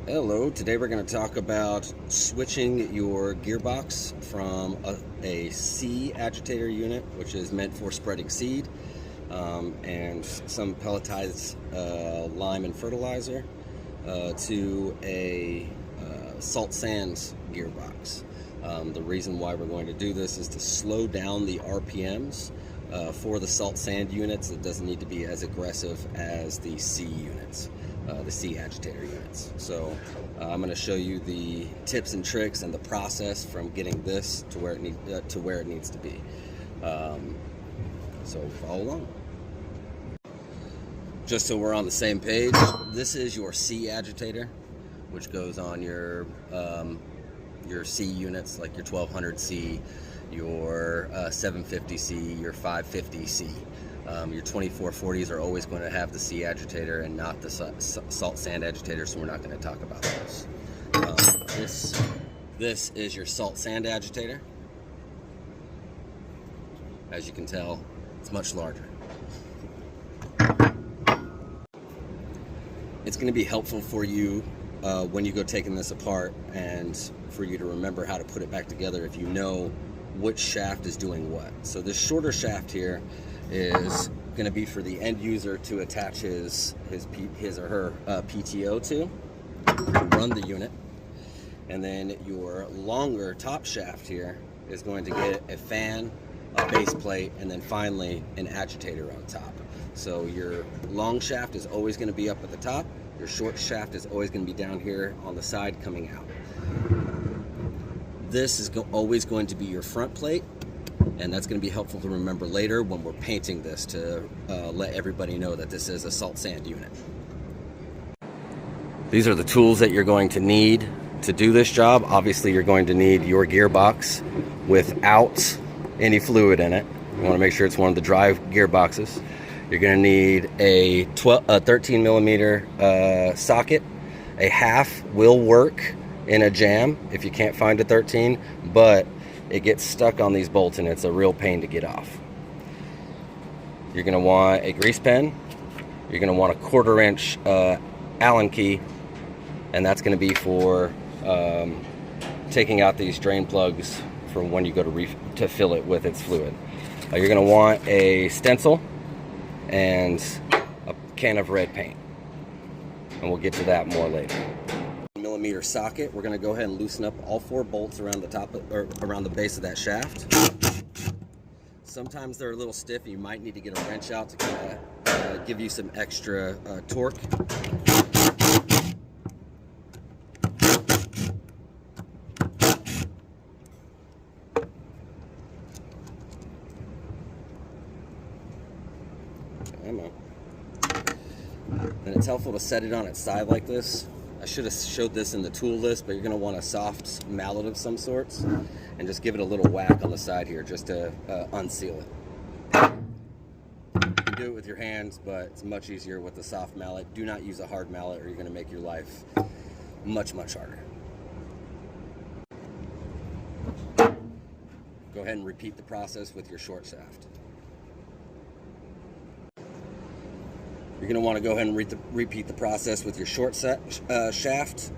Hello, today we're going to talk about switching your gearbox from a C agitator unit, which is meant for spreading seed, and some pelletized lime and fertilizer, to a salt sand gearbox. The reason why we're going to do this is to slow down the RPMs for the salt sand units. It doesn't need to be as aggressive as the C units. The C agitator units. So I'm going to show you the tips and tricks and the process from getting this to where it needs to be. So follow along. Just so we're on the same page, this is your C agitator, which goes on your C units, like your 1200C, your 750C, your 550C. Your 2440s are always going to have the C agitator and not the salt sand agitator, so we're not going to talk about those. This is your salt sand agitator. As you can tell, it's much larger. It's going to be helpful for you when you go taking this apart, and for you to remember how to put it back together if you know which shaft is doing what. So this shorter shaft here is going to be for the end user to attach his or her PTO to run the unit, and then your longer top shaft here is going to get a fan, a base plate, and then finally an agitator on top. So your long shaft is always going to be up at the top. Your short shaft is always going to be down here on the side coming out. This is always going to be your front plate, and that's going to be helpful to remember later when we're painting this, to let everybody know that this is a salt sand unit. These are the tools that you're going to need to do this job. Obviously, you're going to need your gearbox without any fluid in it. You want to make sure it's one of the dry gearboxes. You're going to need a 13 millimeter socket. A half will work in a jam if you can't find a 13, but it gets stuck on these bolts and it's a real pain to get off. You're going to want a grease pen. You're going to want a 1/4 inch Allen key, and that's going to be for taking out these drain plugs for when you go to fill it with its fluid. You're going to want a stencil and a can of red paint, and we'll get to that more later. Millimeter socket. We're going to go ahead and loosen up all 4 bolts around the top or around the base of that shaft. Sometimes they're a little stiff, and you might need to get a wrench out to kind of give you some extra torque. And it's helpful to set it on its side like this. I should have showed this in the tool list, but you're going to want a soft mallet of some sorts, and just give it a little whack on the side here just to unseal it. You can do it with your hands, but it's much easier with a soft mallet. Do not use a hard mallet, or you're going to make your life much, much harder. Go ahead and repeat the process with your short shaft. You're going to want to go ahead and repeat the process with your short shaft,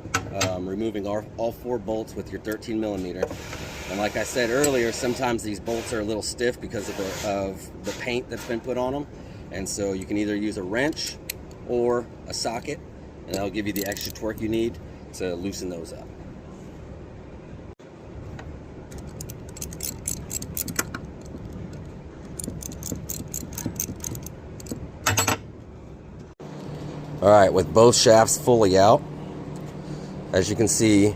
removing all 4 bolts with your 13 millimeter. And like I said earlier, sometimes these bolts are a little stiff because of the paint that's been put on them. And so you can either use a wrench or a socket, and that'll give you the extra torque you need to loosen those up. Alright, with both shafts fully out, as you can see,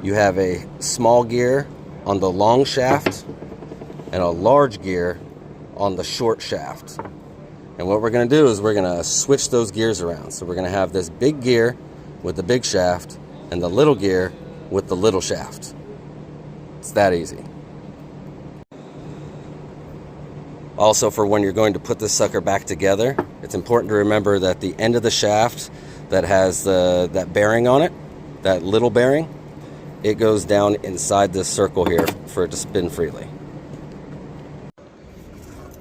you have a small gear on the long shaft and a large gear on the short shaft. And what we're going to do is we're going to switch those gears around. So we're going to have this big gear with the big shaft and the little gear with the little shaft. It's that easy. Also, for when you're going to put this sucker back together, it's important to remember that the end of the shaft that has that bearing on it, that little bearing, it goes down inside this circle here for it to spin freely.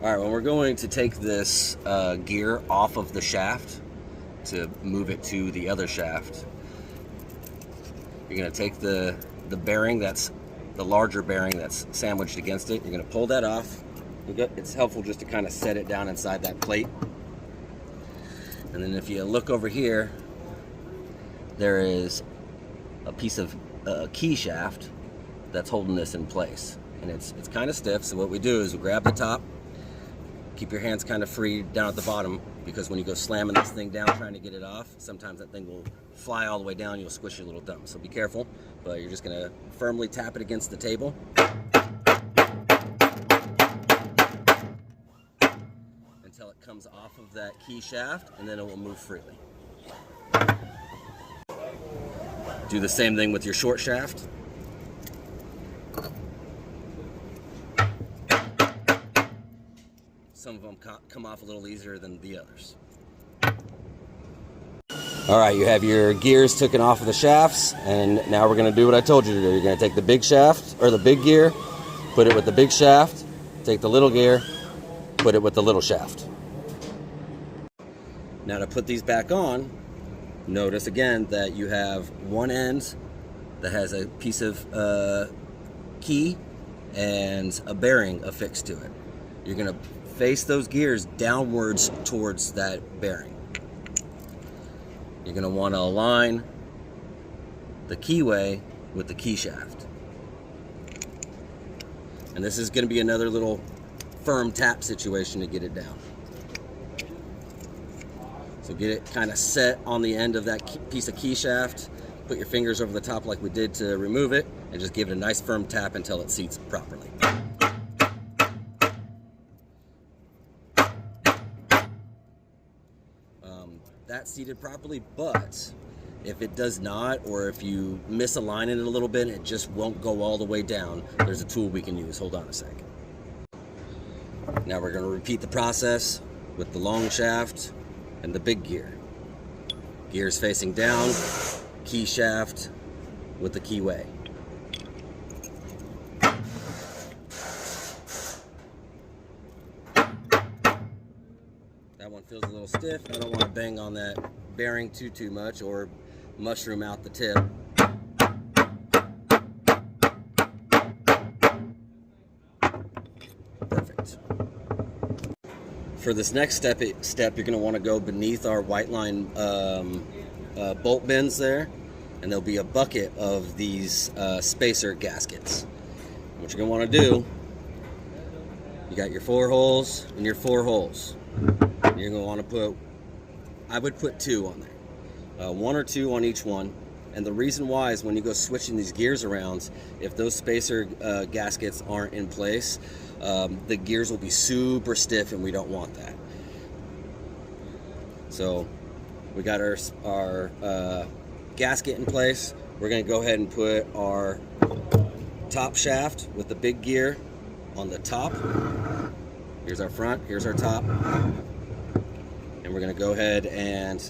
All right, well, we're going to take this gear off of the shaft to move it to the other shaft. You're going to take the bearing that's the larger bearing that's sandwiched against it. You're going to pull that off. It's helpful just to kind of set it down inside that plate. And then if you look over here, there is a piece of key shaft that's holding this in place. And it's kind of stiff, so what we do is we grab the top, keep your hands kind of free down at the bottom, because when you go slamming this thing down trying to get it off, sometimes that thing will fly all the way down, you'll squish your little thumb. So be careful, but you're just gonna firmly tap it against the table. Until it comes off of that key shaft, and then it will move freely. Do the same thing with your short shaft. Some of them come off a little easier than the others. All right, you have your gears taken off of the shafts, and now we're gonna do what I told you to do. You're gonna take the big shaft, or the big gear, put it with the big shaft, take the little gear, put it with the little shaft. Now to put these back on, notice again that you have one end that has a piece of key and a bearing affixed to it. You're gonna face those gears downwards towards that bearing. You're going to want to align the keyway with the key shaft. And this is going to be another little firm tap situation to get it down. So get it kind of set on the end of that piece of key shaft. Put your fingers over the top like we did to remove it, and just give it a nice firm tap until it seats properly. That's seated properly, but if it does not, or if you misalign it a little bit, it just won't go all the way down, there's a tool we can use. Hold on a second. Now we're going to repeat the process with the long shaft and the big gear. Gears facing down, key shaft with the keyway. That one feels a little stiff. I don't want to bang on that bearing too much or mushroom out the tip. Perfect. For this next step, you're going to want to go beneath our white line bolt bends there, and there'll be a bucket of these spacer gaskets. What you're going to want to do, you got your 4 holes and your 4 holes. You're going to want to put, I would put 2 on there, 1 or 2 on each one. And the reason why is when you go switching these gears around, if those spacer gaskets aren't in place, the gears will be super stiff, and we don't want that. So we got our gasket in place. We're going to go ahead and put our top shaft with the big gear on the top. Here's our front, here's our top. And we're going to go ahead and,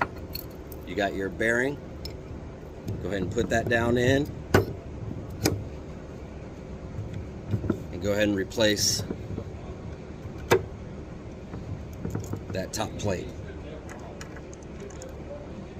you got your bearing. Go ahead and put that down in. And go ahead and replace that top plate.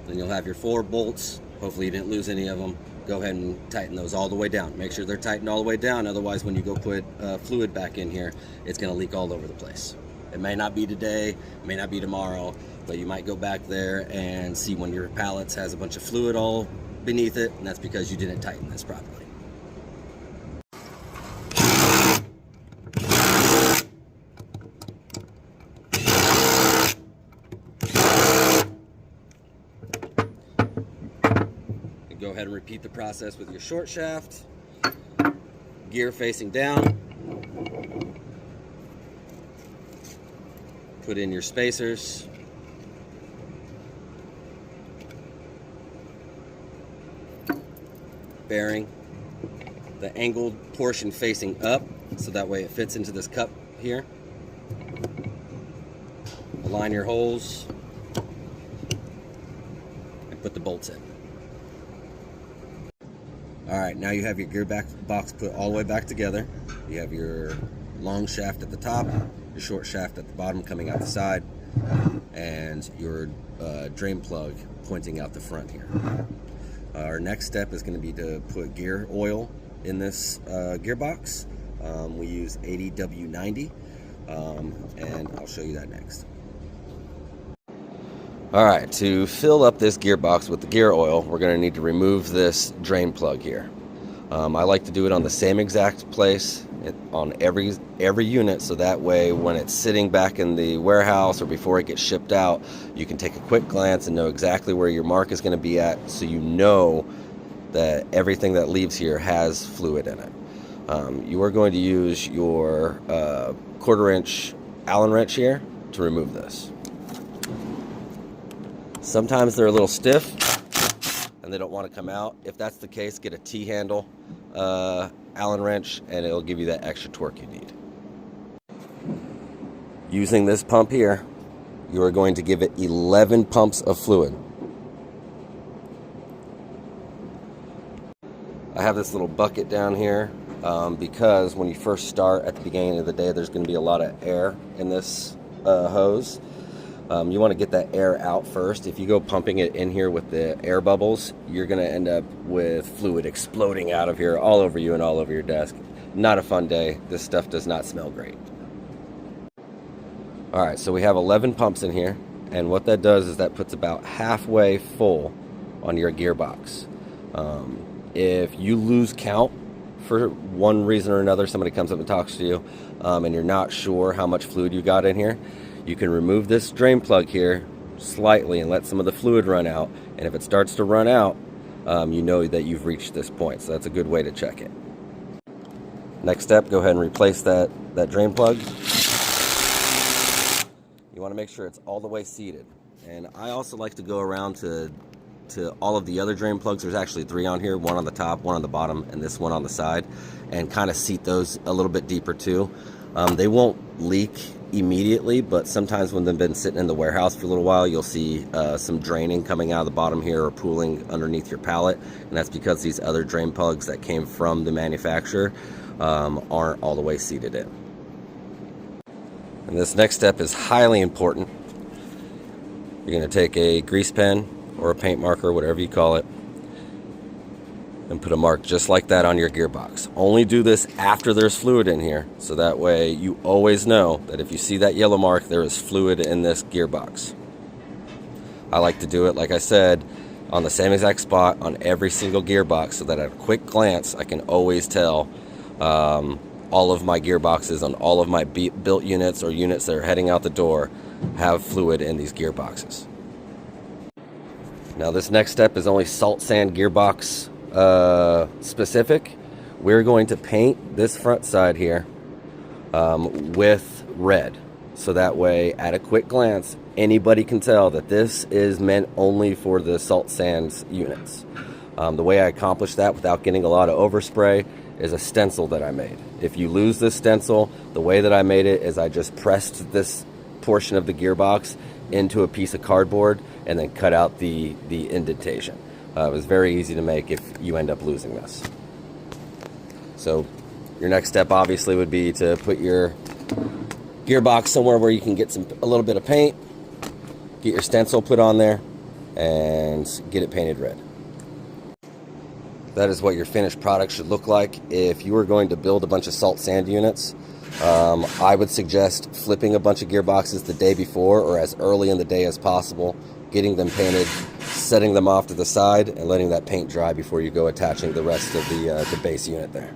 Then you'll have your 4 bolts. Hopefully you didn't lose any of them. Go ahead and tighten those all the way down. Make sure they're tightened all the way down. Otherwise, when you go put fluid back in here, it's going to leak all over the place. It may not be today, it may not be tomorrow, but you might go back there and see one of your pallets has a bunch of fluid all beneath it, and that's because you didn't tighten this properly. Go ahead and repeat the process with your short shaft, gear facing down, put in your spacers, bearing, the angled portion facing up, so that way it fits into this cup here. Align your holes and put the bolts in. Alright, now you have your gear box put all the way back together. You have your long shaft at the top, your short shaft at the bottom coming out the side, and your drain plug pointing out the front here. Our next step is going to be to put gear oil in this gearbox. We use 80W90, and I'll show you that next. All right, to fill up this gearbox with the gear oil, we're going to need to remove this drain plug here. I like to do it on the same exact place on every unit, so that way when it's sitting back in the warehouse or before it gets shipped out, you can take a quick glance and know exactly where your mark is going to be at, so you know that everything that leaves here has fluid in it. You are going to use your 1/4 inch Allen wrench here to remove this. Sometimes they're a little stiff and they don't want to come out. If that's the case, get a T-handle Allen wrench and it'll give you that extra torque you need. Using this pump here, you are going to give it 11 pumps of fluid. I have this little bucket down here because when you first start at the beginning of the day, there's going to be a lot of air in this hose. You want to get that air out first. If you go pumping it in here with the air bubbles, you're going to end up with fluid exploding out of here all over you and all over your desk. Not a fun day. This stuff does not smell great. All right, so we have 11 pumps in here, and what that does is that puts about halfway full on your gearbox. If you lose count for one reason or another, somebody comes up and talks to you, and you're not sure how much fluid you got in here, you can remove this drain plug here slightly and let some of the fluid run out. And if it starts to run out, you know that you've reached this point. So that's a good way to check it. Next step, go ahead and replace that drain plug. You want to make sure it's all the way seated. And I also like to go around to all of the other drain plugs. There's actually 3 on here, one on the top, one on the bottom, and this one on the side, and kind of seat those a little bit deeper too. They won't leak immediately, but sometimes when they've been sitting in the warehouse for a little while, you'll see some draining coming out of the bottom here or pooling underneath your pallet, and that's because these other drain plugs that came from the manufacturer aren't all the way seated in. And this next step is highly important. You're going to take a grease pen or a paint marker, whatever you call it, and put a mark just like that on your gearbox. Only do this after there's fluid in here, so that way you always know that if you see that yellow mark, there is fluid in this gearbox. I like to do it, like I said, on the same exact spot on every single gearbox, so that at a quick glance I can always tell all of my gearboxes on all of my built units or units that are heading out the door have fluid in these gearboxes. Now this next step is only salt sand gearbox specific. We're going to paint this front side here with red, so that way at a quick glance anybody can tell that this is meant only for the salt sands units. The way I accomplished that without getting a lot of overspray is a stencil that I made. If you lose this stencil, the way that I made it is I just pressed this portion of the gearbox into a piece of cardboard and then cut out the indentation. It was very easy to make if you end up losing this. So your next step obviously would be to put your gearbox somewhere where you can get a little bit of paint, get your stencil put on there, and get it painted red. That is what your finished product should look like. If you were going to build a bunch of salt sand units, I would suggest flipping a bunch of gearboxes the day before or as early in the day as possible, getting them painted, setting them off to the side, and letting that paint dry before you go attaching the rest of the base unit there.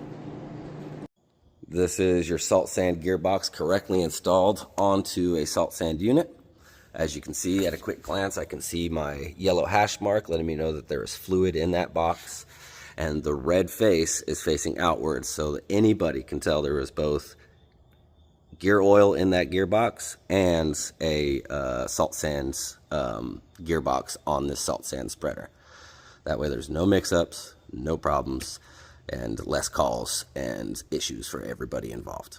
This is your salt sand gearbox correctly installed onto a salt sand unit. As you can see at a quick glance, I can see my yellow hash mark letting me know that there is fluid in that box, and the red face is facing outwards so that anybody can tell there is both gear oil in that gearbox and a salt sands gearbox on this salt sand spreader. That way there's no mix-ups, no problems, and less calls and issues for everybody involved.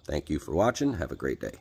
Thank you for watching. Have a great day.